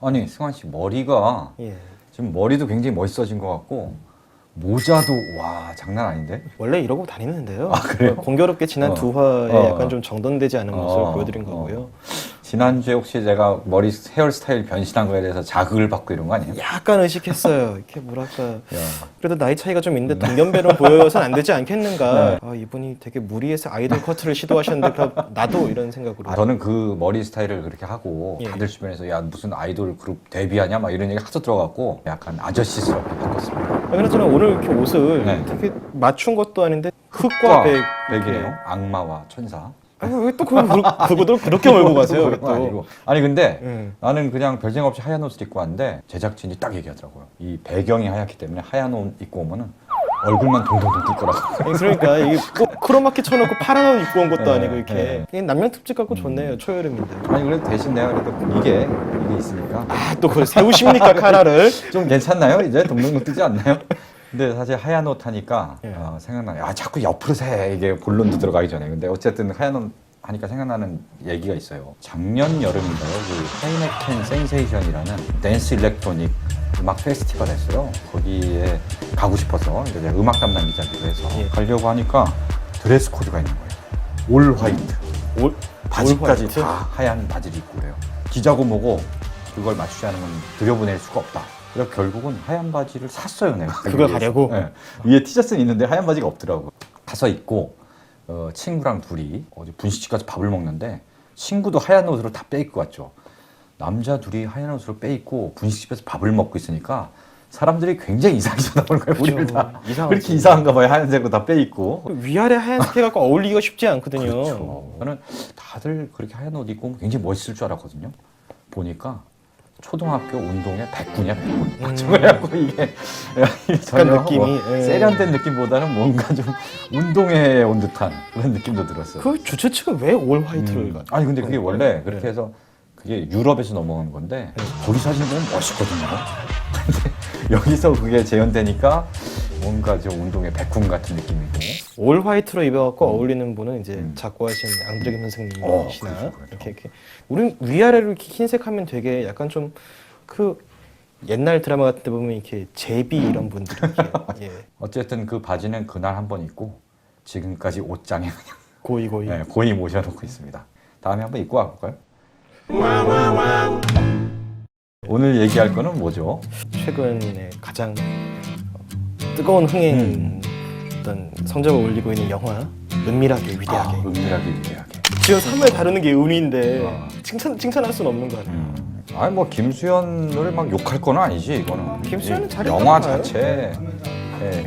아니 승환 씨 머리가 지금 머리도 굉장히 멋있어진 것 같고 모자도 와 장난 아닌데? 원래 이러고 다니는데요. 그래요? 공교롭게 지난 두 화에 약간 좀 정돈되지 않은 모습을 보여드린 거고요. 지난주에 혹시 제가 머리 헤어스타일 변신한 거에 대해서 자극을 받고 이런 거 아니에요? 약간 의식했어요. 이렇게 뭐랄까 그래도 나이 차이가 좀 있는데 동년배로 보여서는 안 되지 않겠는가. 아, 이분이 되게 무리해서 아이돌 커트를 시도하셨는데 그럼 나도 이런 생각으로. 저는 그 머리 스타일을 그렇게 하고 다들 주변에서 야 무슨 아이돌 그룹 데뷔하냐 막 이런 얘기 하도 들어갖고 약간 아저씨스럽게 바꿨습니다. 그래서 오늘 이렇게 옷을 되게 맞춘 것도 아닌데 흑과 백이에요. 악마와 천사. 아니 왜 또 그거를 그렇게 몰고 가세요? 또. 아니 근데 나는 그냥 별생 없이 하얀 옷을 입고 왔는데 제작진이 딱 얘기하더라고요. 이 배경이 하얗기 때문에 하얀 옷 입고 오면은 얼굴만 동동동 뜰 거라고. 아니, 그러니까 이게 꼭 크로마키 쳐놓고 파란 옷 입고 온 것도 아니고 이렇게 그냥 남양 특집 갖고 좋네요. 초여름인데. 아니 그래도 대신 내가 그래도 이게 있으니까. 아 또 그걸 세우십니까 카라를? 좀 괜찮나요? 이제 동동동 뜨지 않나요? 근데 사실 하얀 옷 하니까 생각나요. 아 자꾸 옆으로 새 이게 본론도 들어가기 전에. 근데 어쨌든 하얀 옷 하니까 생각나는 얘기가 있어요. 작년 여름인가요? 그 하이네켄 센세이션이라는 댄스 일렉트로닉 음악 페스티벌 했어요. 거기에 가고 싶어서 이제 음악 담당 기자기도 해서 가려고 하니까 드레스 코드가 있는 거예요. 올 화이트. 바지까지 다 하얀 바지를 입고 그래요. 기자고 뭐고 그걸 맞추지 않으면 들여보낼 수가 없다. 그래서 결국은 하얀 바지를 샀어요, 내가. 그걸 가려고? 네. 위에 티셔츠는 있는데 하얀 바지가 없더라고. 가서 입고 친구랑 둘이 어디 분식집 가서 밥을 먹는데 친구도 하얀 옷으로 다 빼입고 왔죠. 남자 둘이 하얀 옷으로 빼입고 분식집에서 밥을 먹고 있으니까 사람들이 굉장히 이상하게 쳐다보는 거예요. 우리를 다. 그렇게 이상한가 봐요. 하얀색으로 다 빼입고. 위아래 하얀색 해갖고 어울리기가 쉽지 않거든요. 그렇죠. 저는 다들 그렇게 하얀 옷 입고 굉장히 멋있을 줄 알았거든요. 보니까 초등학교 운동회 백군이야, 백군. 그래갖고 이게 전혀 느낌이 세련된 느낌보다는 뭔가 좀 운동회에 온 듯한 그런 느낌도 들었어요. 그 주최 측은 왜 올 화이트를 아니 근데 그게 원래 그렇게 해서 그게 유럽에서 넘어오는 건데 거기 사진 보면 멋있거든요. 근데 여기서 그게 재현되니까 뭔가 좀 운동회 백군 같은 느낌이고. 올 화이트로 입어갖고 어울리는 분은 이제 작고하신 앙드레김 선생님이시나 그렇죠. 이렇게 우린 위아래로 이렇게 흰색하면 되게 약간 좀 그 옛날 드라마 같은 데 보면 이렇게 제비 이런 분들이 이렇게 어쨌든 그 바지는 그날 한 번 입고 지금까지 옷장에 그냥 고이 고이 모셔놓고 있습니다. 다음에 한번 입고 와볼까요? 오늘 얘기할 거는 뭐죠? 최근에 가장 뜨거운 흥행 어떤 성적을 올리고 있는 영화 은밀하게 위대하게. 은밀하게 위대하게. 지금 3회 다루는 게 의미인데 칭찬할 수는 없는 거 같아요. 아니 뭐 김수현을 막 욕할 건 아니지 이거는. 김수현은 잘했던 영화 거예요. 자체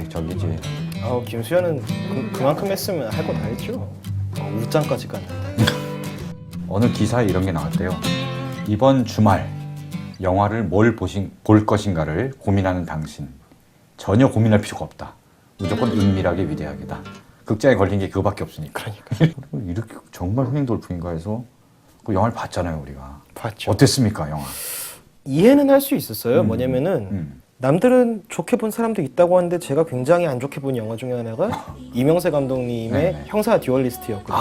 저기지. 김수현은 그만큼 했으면 할 거 다 했죠. 웃장까지 갔는데. 어느 기사에 이런 게 나왔대요. 이번 주말 영화를 뭘 볼 것인가를 고민하는 당신 전혀 고민할 필요가 없다. 무조건 은밀하게 위대하게다. 극장에 걸린 게 그거밖에 없으니까. 그러니까. 이렇게 정말 흥행 돌풍인가 해서 그 영화를 봤잖아요 우리가. 봤죠. 어땠습니까 영화? 이해는 할 수 있었어요. 뭐냐면은 남들은 좋게 본 사람도 있다고 하는데 제가 굉장히 안 좋게 본 영화 중에 하나가 이명세 감독님의 형사 듀얼리스트였거든요.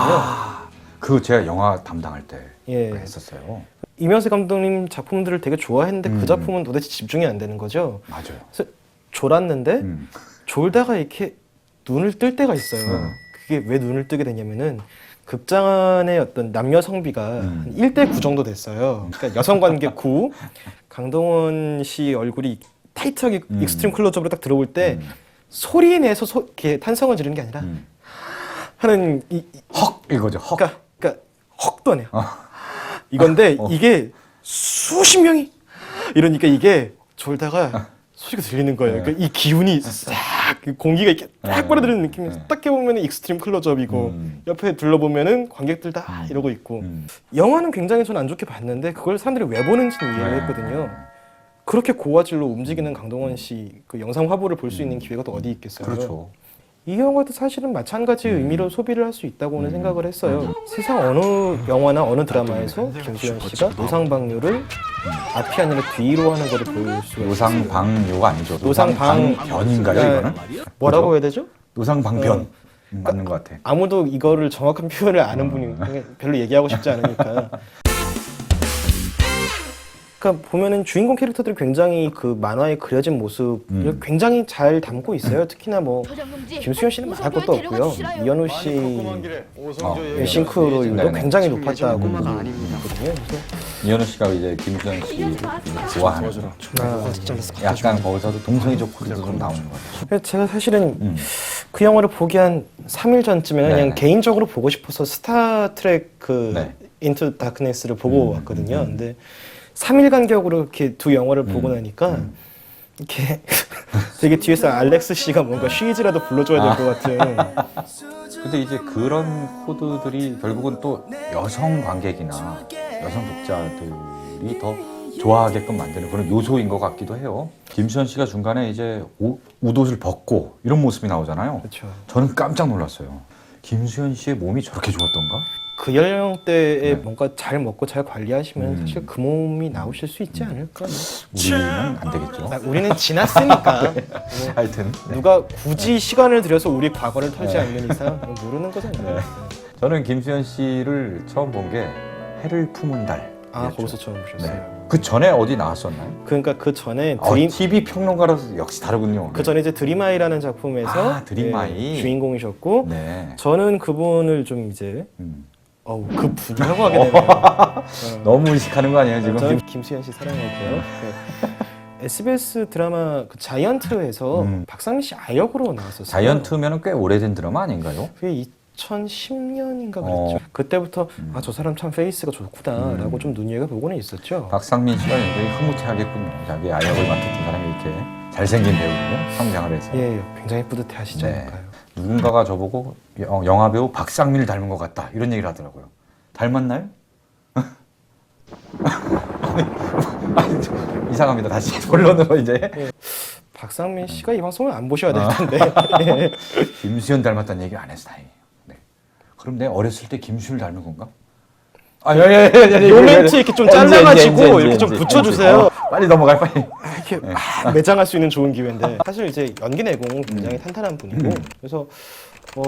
그거 제가 영화 담당할 때 했었어요. 이명세 감독님 작품들을 되게 좋아했는데 그 작품은 도대체 집중이 안 되는 거죠. 맞아요. 그래서 졸았는데 졸다가 이렇게 눈을 뜰 때가 있어요. 그게 왜 눈을 뜨게 되냐면은 극장 안의 어떤 남녀 성비가 한 1대9 정도 됐어요. 그러니까 여성 관계 9, 강동원 씨 얼굴이 타이트하게 익스트림 클로즈업으로 딱 들어올 때 소리 내서 이렇게 탄성을 지르는 게 아니라 하는 헉 이거죠. 헉. 그러니까 헉도 아니야. 이건데 이게 수십 명이 이러니까 이게 졸다가 소리가 들리는 거예요. 그러니까 이 기운이 싹 공기가 이렇게 딱 빨아들이는 느낌이 딱 해보면 익스트림 클로즈업이고 옆에 둘러보면은 관객들 다 이러고 있고 영화는 굉장히 저는 안 좋게 봤는데 그걸 사람들이 왜 보는지는 이해를 했거든요. 그렇게 고화질로 움직이는 강동원 씨 그 영상 화보를 볼 수 있는 기회가 또 어디 있겠어요. 그렇죠. 이 영화도 사실은 마찬가지 의미로 소비를 할 수 있다고는 생각을 했어요. 세상 어느 영화나 어느 드라마에서 김수현 씨가 노상방뇨를 앞이 아니라 뒤로 하는 거를 볼 수가 있어요. 노상방뇨가 아니죠. 노상방변인가요 이거는? 뭐라고 그죠? 해야 되죠? 노상방변. 맞는 것 같아. 아무도 이거를 정확한 표현을 아는 분이 별로 얘기하고 싶지 않으니까. 그러니까 보면은 주인공 캐릭터들이 굉장히 그 만화에 그려진 모습을 굉장히 잘 담고 있어요. 특히나 뭐 김수현 씨는 말할 것도 없고요. 이현우 씨의 싱크로율도 굉장히 높았다고 보거든요. 이현우 씨가 이제 김수현 씨를 좋아하는 약간 거기서도 동성애적 코드도 좀 나오는 것 같아요. 그래서 제가 사실은 그 영화를 보기 한 3일 전쯤에는 네. 그냥 개인적으로 보고 싶어서 스타트랙 그 네. 인투 다크네스를 보고 왔거든요. 근데 3일 간격으로 이렇게 두 영화를 보고 나니까 이렇게 되게 뒤에서 알렉스 씨가 뭔가 쉬즈라도 불러줘야 될 것 같은. 근데 이제 그런 코드들이 결국은 또 여성 관객이나 여성 독자들이 더 좋아하게끔 만드는 그런 요소인 것 같기도 해요. 김수현 씨가 중간에 이제 웃옷을 벗고 이런 모습이 나오잖아요. 그렇죠. 저는 깜짝 놀랐어요. 김수현 씨의 몸이 저렇게 좋았던가? 그 연령대에 네. 뭔가 잘 먹고 잘 관리하시면 사실 그 몸이 나오실 수 있지 않을까. 우리는 안 되겠죠. 우리는 지났으니까. 하여튼 네. 누가 굳이 시간을 들여서 우리 과거를 털지 않는 이상 모르는 거잖아요. 저는 김수현 씨를 처음 본 게 해를 품은 달. 아, 거기서 처음 보셨어요. 그 전에 어디 나왔었나요? 그러니까 그 전에 TV 평론가로서 역시 다르군요. 그 전에 이제 드림아이라는 작품에서 드림아이. 주인공이셨고 네. 저는 그분을 좀 이제 그 분이라고 하게 되네요. 너무 의식하는 거 아니에요 지금? 저는 김수현 씨 사랑하고요. SBS 드라마 그 자이언트에서 박상민 씨 아역으로 나왔었어요. 자이언트면은 꽤 오래된 드라마 아닌가요? 그게 2010년인가 그랬죠. 그때부터 아, 저 사람 참 페이스가 좋구나라고 좀 눈여겨보고는 있었죠. 박상민 씨가 굉장히 흐뭇해하겠군요. 자기 아역을 맡았던 사람이 이렇게 잘생긴 배우로 성장을 해서. 예, 굉장히 뿌듯해 하시지 네. 않을까요? 누군가가 저보고 영화 배우 박상민을 닮은 것 같다 이런 얘기를 하더라고요. 닮았나요? 아니, 이상합니다. 다시 본론으로 이제. 박상민 씨가 이 방송을 안 보셔야 될 텐데. 예. 김수현 닮았다는 얘기를 안 해서 다행이에요. 네. 그럼 내가 어렸을 때 김수현을 닮은 건가? 아, 요 멘트 이렇게 좀 잘라가지고 이렇게 좀 붙여주세요. 빨리 넘어갈 빨리. 이렇게 매장할 수 있는 좋은 기회인데 사실 이제 연기 내공 굉장히 탄탄한 분이고 그래서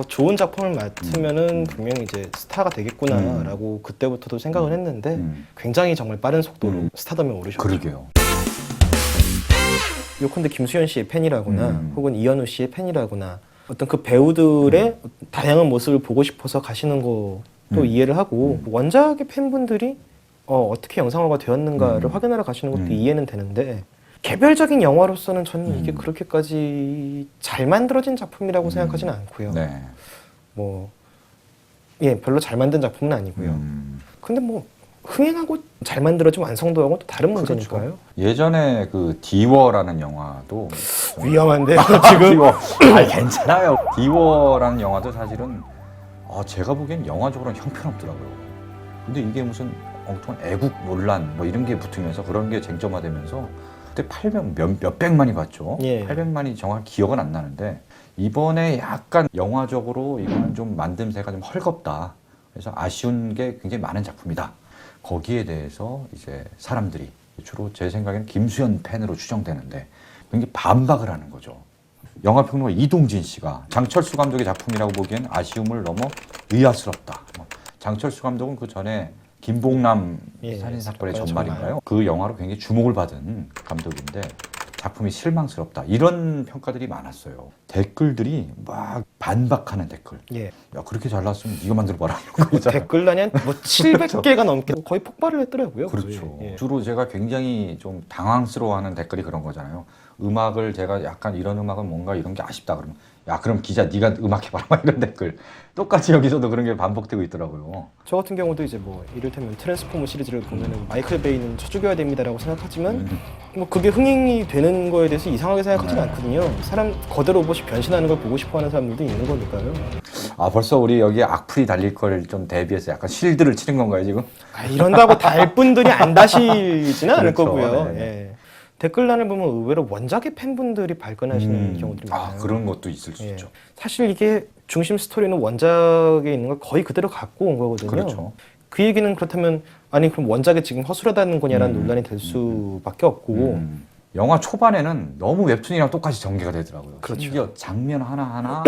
좋은 작품을 맡으면은 분명히 이제 스타가 되겠구나라고 그때부터도 생각을 했는데 굉장히 정말 빠른 속도로 스타덤에 오르셨죠. 그러게요. 요컨대 김수현 씨의 팬이라거나 혹은 이현우 씨의 팬이라거나 어떤 그 배우들의 다양한 모습을 보고 싶어서 가시는 것도 이해를 하고 원작의 팬분들이 어떻게 영상화가 되었는가를 확인하러 가시는 것도 이해는 되는데 개별적인 영화로서는 저는 이게 그렇게까지 잘 만들어진 작품이라고 생각하지는 않고요. 네. 별로 잘 만든 작품은 아니고요. 근데 흥행하고 잘 만들어진 완성도하고 또 다른 문제니까요. 그렇죠. 예전에 그 디워라는 영화도 위험한데요, 지금? 디워. 괜찮아요. 디워라는 영화도 사실은 제가 보기엔 영화적으로는 형편없더라고요. 근데 이게 무슨 엉뚱한 애국 논란 이런 게 붙으면서 그런 게 쟁점화되면서 그때 800 몇백만이 봤죠. 예. 800만이 정확히 기억은 안 나는데 이번에 약간 영화적으로 이거는 좀 만듦새가 좀 헐겁다. 그래서 아쉬운 게 굉장히 많은 작품이다. 거기에 대해서 이제 사람들이 주로 제 생각에는 김수현 팬으로 추정되는데 굉장히 반박을 하는 거죠. 영화평론가 이동진 씨가 장철수 감독의 작품이라고 보기엔 아쉬움을 넘어 의아스럽다. 장철수 감독은 그 전에 김봉남 살인사건의 전말인가요? 그 영화로 굉장히 주목을 받은 감독인데 작품이 실망스럽다. 이런 평가들이 많았어요. 댓글들이 막 반박하는 댓글. 예. 야, 그렇게 잘났으면 네가 만들어봐라. 이런 거 있잖아요. 댓글란이 한 700개가 넘게 거의 폭발을 했더라고요. 그렇죠. 예. 주로 제가 굉장히 좀 당황스러워하는 댓글이 그런 거잖아요. 음악을 제가 약간 이런 음악은 뭔가 이런 게 아쉽다 그러면 야 그럼 기자 네가 음악 해봐라 막 이런 댓글 똑같이 여기서도 그런 게 반복되고 있더라고요. 저 같은 경우도 이제 이를테면 트랜스포머 시리즈를 보면은 마이클 베이는 쳐죽여야 됩니다라고 생각하지만 그게 흥행이 되는 거에 대해서 이상하게 생각하지는 않거든요. 사람 거대 로봇이 변신하는 걸 보고 싶어하는 사람들도 있는 거니까요. 벌써 우리 여기 악플이 달릴 걸 좀 대비해서 약간 실드를 치는 건가요 지금? 이런다고 달 분들이 안 다시지는 않을 그렇죠. 거고요. 네. 예. 댓글란을 보면 의외로 원작의 팬분들이 발끈하시는 경우들이 많아요. 그런 것도 있을 수 예. 있죠. 사실 이게 중심 스토리는 원작에 있는 걸 거의 그대로 갖고 온 거거든요. 그렇죠. 그 얘기는 그렇다면 그럼 원작에 지금 허술하다는 거냐라는 논란이 될 수밖에 없고 영화 초반에는 너무 웹툰이랑 똑같이 전개가 되더라고요. 그렇죠. 심지어 장면 하나하나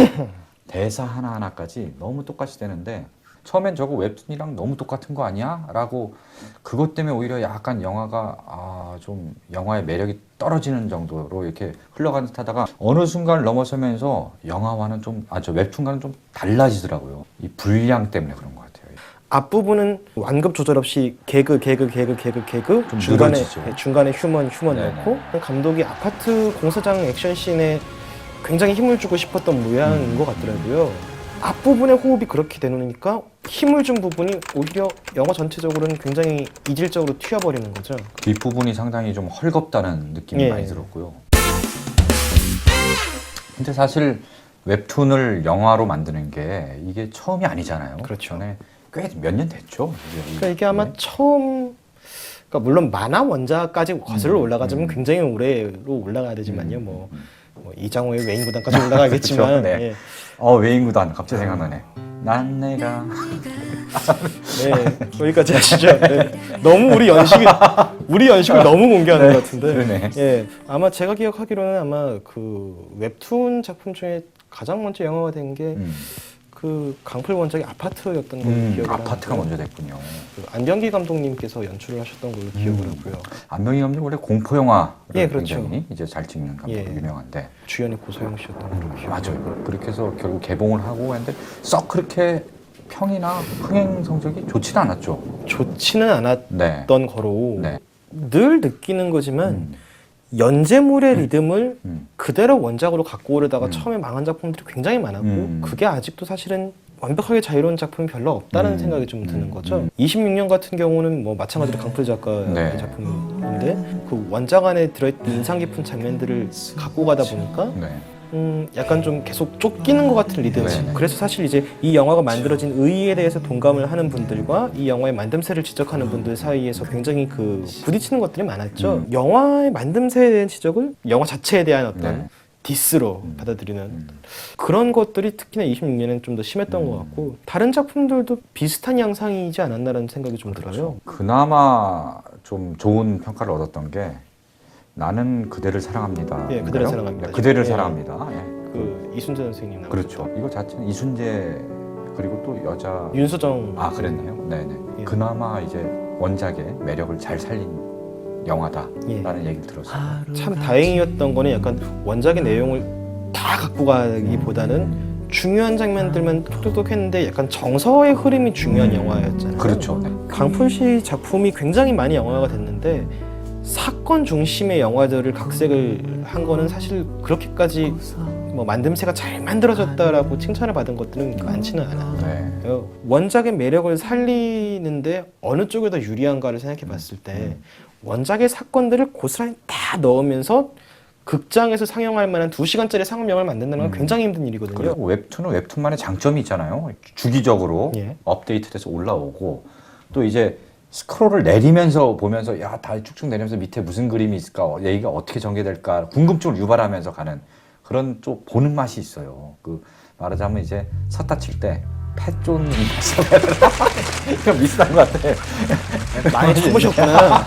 대사 하나하나까지 너무 똑같이 되는데 처음엔 저거 웹툰이랑 너무 똑같은 거 아니야? 라고 그것 때문에 오히려 약간 영화가 좀 영화의 매력이 떨어지는 정도로 이렇게 흘러가는 듯 하다가 어느 순간을 넘어서면서 영화와는 저 웹툰과는 좀 달라지더라고요. 이 분량 때문에 그런 것 같아요. 앞부분은 완급 조절 없이 개그 좀 중간에 늘어지죠. 중간에 휴먼 네네. 넣고 감독이 아파트 공사장 액션씬에 굉장히 힘을 주고 싶었던 모양인 것 같더라고요. 앞부분의 호흡이 그렇게 되놓으니까 힘을 준 부분이 오히려 영화 전체적으로는 굉장히 이질적으로 튀어버리는 거죠. 뒷부분이 상당히 좀 헐겁다는 느낌이 예. 많이 들었고요. 근데 사실 웹툰을 영화로 만드는 게 이게 처음이 아니잖아요. 그렇죠. 전에 꽤 몇 년 됐죠. 그러니까 이게 아마 네. 처음, 그러니까 물론 만화 원작까지 거슬러 올라가자면 굉장히 오래로 올라가야 되지만요. 뭐 이장호의 외인구단까지 올라가겠지만, 그렇죠. 네. 예. 외인구단 갑자기 생각나네. 난 내가 네, 거기까지 하시죠. 네. 너무 우리 연식을 너무 공개하는 것 같은데. 그러네. 예, 아마 제가 기억하기로는 아마 그 웹툰 작품 중에 가장 먼저 영화가 된 게 그 강풀 원작의 아파트였던 걸로 기억을 아파트가 하는데, 먼저 됐군요. 그 안병기 감독님께서 연출을 하셨던 걸로 기억을 하고요. 안병기 감독 원래 공포 영화를 예, 그렇죠. 굉장히 이제 잘 찍는 감독 예. 유명한데 주연이 고소영 씨였던 걸로 기억을 맞아요. 그렇게 해서 결국 개봉을 하고 했는데 썩 그렇게 평이나 흥행 성적이 좋지는 않았죠. 좋지는 않았던 네. 거로 네. 늘 느끼는 거지만 연재물의 리듬을 음. 그대로 원작으로 갖고 오려다가 처음에 망한 작품들이 굉장히 많았고 그게 아직도 사실은 완벽하게 자유로운 작품이 별로 없다는 생각이 좀 드는 거죠. 26년 같은 경우는 뭐 마찬가지로 강풀 작가의 네. 작품인데 그 원작 안에 들어있던 인상 깊은 장면들을 갖고 가다 보니까 네. 약간 좀 계속 쫓기는 것 같은 리듬. 네네. 그래서 사실 이제 이 영화가 만들어진 의의에 대해서 동감을 하는 분들과 이 영화의 만듦새를 지적하는 분들 사이에서 굉장히 그 부딪히는 것들이 많았죠. 영화의 만듦새에 대한 지적을 영화 자체에 대한 어떤 네. 디스로 받아들이는 그런 것들이 특히나 26년에는 좀 더 심했던 것 같고 다른 작품들도 비슷한 양상이지 않았나라는 생각이 좀 들어요. 그나마 좀 좋은 평가를 얻었던 게 나는 그대를 사랑합니다. 예, 그대를 사랑합니다. 네, 그대를 예. 사랑합니다. 예. 그 이순재 선생님 나오죠. 그렇죠. 이거 자체는 이순재 그리고 또 여자 윤수정. 그랬나요? 네네. 예. 그나마 이제 원작의 매력을 잘 살린 영화다라는 예. 얘기를 들었어요. 참 다행이었던 거는 약간 원작의 내용을 다 갖고 가기보다는 중요한 장면들만 톡톡톡 했는데 약간 정서의 흐름이 중요한 영화였잖아요. 그렇죠. 네. 강풀 씨 작품이 굉장히 많이 영화가 됐는데 사건 중심의 영화들을 각색을 한 거는 사실 그렇게까지 뭐 만듦새가 잘 만들어졌다라고 칭찬을 받은 것들은 많지는 않아요. 네. 원작의 매력을 살리는데 어느 쪽이 더 유리한가를 생각해 봤을 때 원작의 사건들을 고스란히 다 넣으면서 극장에서 상영할 만한 2시간짜리 상업영화를 만든다는 건 굉장히 힘든 일이거든요. 그리고 웹툰은 웹툰만의 장점이 있잖아요. 주기적으로 예. 업데이트돼서 올라오고 또 이제 스크롤을 내리면서 보면서 야, 다 쭉쭉 내리면서 밑에 무슨 그림이 있을까, 얘기가 어떻게 전개될까 궁금증을 유발하면서 가는 그런 좀 보는 맛이 있어요. 그 말하자면 이제 섰다 칠 때 펫존 맛이라고 해야 되나? 이거 비슷한 것 같아. 많이 쳐보셨구나.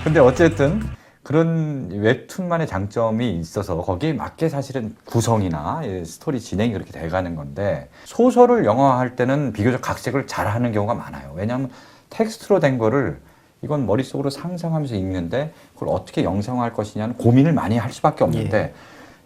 근데 어쨌든 그런 웹툰만의 장점이 있어서 거기에 맞게 사실은 구성이나 스토리 진행이 그렇게 돼가는 건데 소설을 영화화할 때는 비교적 각색을 잘하는 경우가 많아요. 왜냐하면 텍스트로 된 거를 이건 머릿속으로 상상하면서 읽는데 그걸 어떻게 영상화할 것이냐는 고민을 많이 할 수밖에 없는데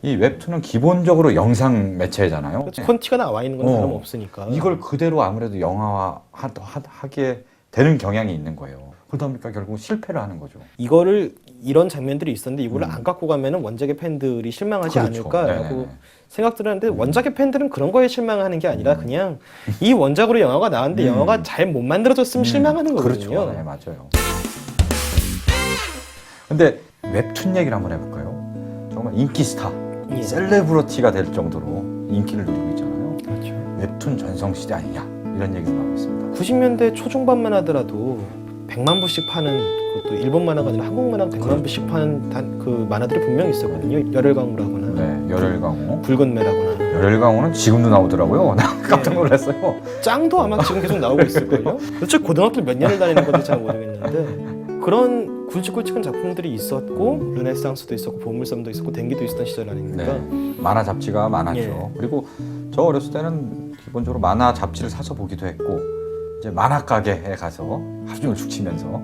이 웹툰은 기본적으로 영상 매체잖아요. 그렇죠. 콘티가 나와 있는 건 다름없으니까. 이걸 그대로 아무래도 영화화하게 되는 경향이 있는 거예요. 그러다 보니까 결국 실패를 하는 거죠. 이거를 이런 장면들이 있었는데 이거를 안 갖고 가면은 원작의 팬들이 실망하지 그렇죠. 않을까라고 네네네. 생각들을 하는데 원작의 팬들은 그런 거에 실망하는 게 아니라 그냥 이 원작으로 영화가 나왔는데 영화가 잘 못 만들어졌으면 실망하는 거거든요. 그렇죠. 네, 맞아요. 근데 웹툰 얘기를 한번 해볼까요? 정말 인기 스타, 예. 셀레브리티가 될 정도로 인기를 누리고 있잖아요. 그렇죠. 웹툰 전성시대 아니냐 이런 얘기도 나오고 있습니다. 90년대 초중반만 하더라도 100만 부씩 파는 그것도 일본 만화가 아니라 한국 만화가 100만 부씩 파는 그 만화들이 분명히 있었거든요. 열혈강우라거나 네, 열혈강호. 붉은 매라거나 열혈강호는 지금도 나오더라고요. 나 깜짝 놀랐어요. 짱도 아마 지금 계속 나오고 있을걸요? 도대체 고등학교 몇 년을 다니는 건지 잘 모르겠는데 그런 굵직굵직한 작품들이 있었고 르네상스도 있었고 보물섬도 있었고 den기도 있었던 시절 아닙니까? 네. 만화 잡지가 많았죠. 예. 그리고 저 어렸을 때는 기본적으로 만화 잡지를 사서 보기도 했고 이제 만화 가게에 가서 하루 종일 죽치면서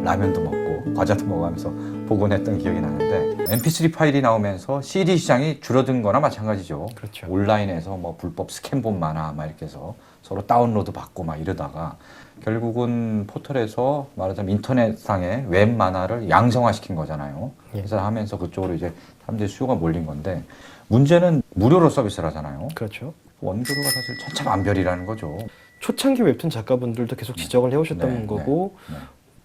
라면도 먹고 과자도 먹으면서 보곤 했던 기억이 나는데 MP3 파일이 나오면서 CD 시장이 줄어든 거나 마찬가지죠. 그렇죠. 온라인에서 뭐 불법 스캔본 만화 막 이렇게 해서 서로 다운로드 받고 막 이러다가 결국은 포털에서 말하자면 인터넷상의 웹 만화를 양성화시킨 거잖아요. 예. 그래서 하면서 그쪽으로 이제 사람들이 수요가 몰린 건데 문제는 무료로 서비스를 하잖아요. 그렇죠. 원고료가 사실 천차만별이라는 거죠. 초창기 웹툰 작가분들도 계속 지적을 해오셨던 네, 거고 네.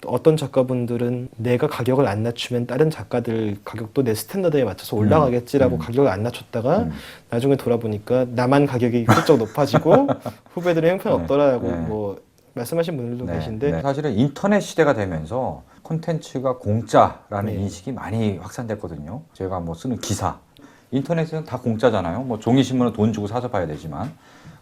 어떤 작가분들은 내가 가격을 안 낮추면 다른 작가들 가격도 내 스탠다드에 맞춰서 올라가겠지라고 가격을 안 낮췄다가 나중에 돌아보니까 나만 가격이 훌쩍 높아지고 후배들의 형편 없더라고 네. 뭐 말씀하신 분들도 계신데 사실은 인터넷 시대가 되면서 콘텐츠가 공짜라는 네. 인식이 많이 확산됐거든요. 제가 뭐 쓰는 기사, 인터넷에는 다 공짜잖아요. 뭐 종이신문은 돈 주고 사서 봐야 되지만,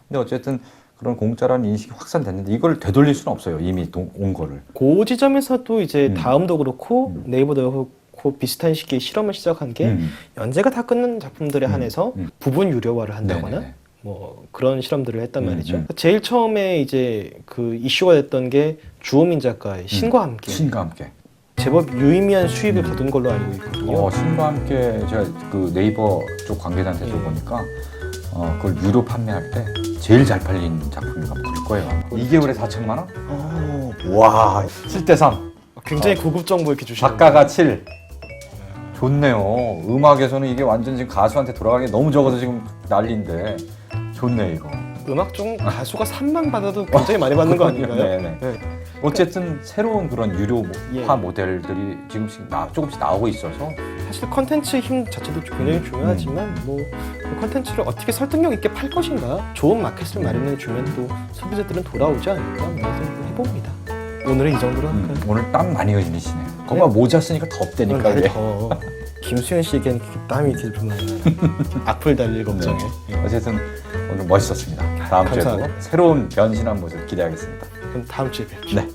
근데 어쨌든 그런 공짜라는 인식이 확산됐는데 이걸 되돌릴 수는 없어요. 이미 온 거를. 그 지점에서도 이제 다음도 그렇고 네이버도 그렇고 비슷한 시기에 실험을 시작한 게 연재가 다 끝난 작품들에 한해서 부분 유료화를 한다거나 네네네. 뭐 그런 실험들을 했단 말이죠. 제일 처음에 이제 그 이슈가 됐던 게 주호민 작가의 신과 함께 신과 함께. 제법 유의미한 수익을 거둔 걸로 알고 있거든요. 신과 함께 제가 그 네이버 쪽 관계자한테 들어보니까 그걸 유료 판매할 때 제일 잘 팔린 작품인가 그럴 거예요. 2개월에 4천만 원? 와, 7대 3. 굉장히 고급 정보 이렇게 주시는 작가가 7. 좋네요. 음악에서는 이게 완전 지금 가수한테 돌아가기 너무 적어서 지금 난리인데 좋네 이거. 음악 중 가수가 3만 받아도 굉장히 많이 받는 거 아닌가요? 네네. 네. 어쨌든 새로운 그런 유료화 예. 모델들이 지금씩 조금씩 나오고 있어서 사실 컨텐츠 힘 자체도 굉장히 중요하지만 뭐 그 컨텐츠를 어떻게 설득력 있게 팔 것인가 좋은 마켓을 마련해 주면 또 소비자들은 돌아오지 않을까 그런 생각을 해봅니다. 오늘은 이 정도로 할까요? 오늘 땀 많이 흘리시네요. 거봐 모자 쓰니까 덥다니까. 오늘 이게. 더 김수현 씨에겐 땀이 이렇게 좀 악플 달릴 걱정에 어쨌든 오늘 멋있었습니다. 다음 주에도 감사합니다. 새로운 변신한 모습 기대하겠습니다. 그럼 다음 주에 뵙죠. 네.